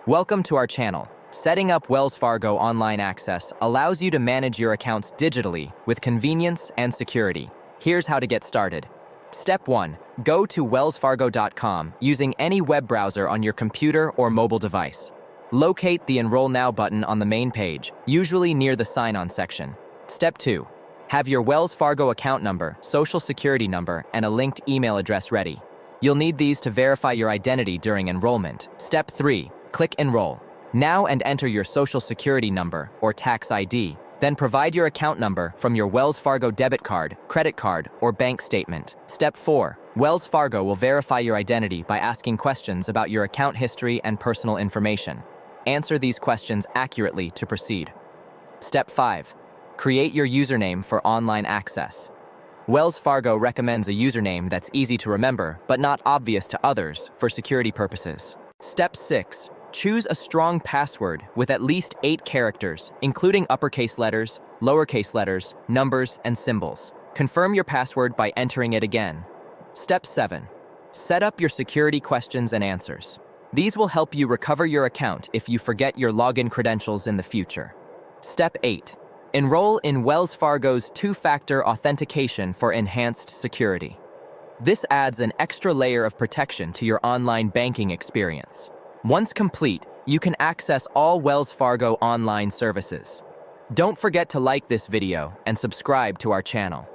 Welcome to our channel. Setting up Wells Fargo Online Access allows you to manage your accounts digitally with convenience and security. Here's how to get started. Step 1. Go to wellsfargo.com using any web browser on your computer or mobile device. Locate the Enroll Now button on the main page, usually near the Sign On section. Step 2. Have your Wells Fargo account number, social security number, and a linked email address ready. You'll need these to verify your identity during enrollment. Step 3. Click Enroll. Now and enter your social security number or tax ID. Then provide your account number from your Wells Fargo debit card, credit card, or bank statement. Step 4. Wells Fargo will verify your identity by asking questions about your account history and personal information. Answer these questions accurately to proceed. Step 5. Create your username for online access. Wells Fargo recommends a username that's easy to remember but not obvious to others for security purposes. Step 6. Choose a strong password with at least 8 characters, including uppercase letters, lowercase letters, numbers, and symbols. Confirm your password by entering it again. Step 7. Set up your security questions and answers. These will help you recover your account if you forget your login credentials in the future. Step 8. Enroll in Wells Fargo's two-factor authentication for enhanced security. This adds an extra layer of protection to your online banking experience. Once complete, you can access all Wells Fargo online services. Don't forget to like this video and subscribe to our channel.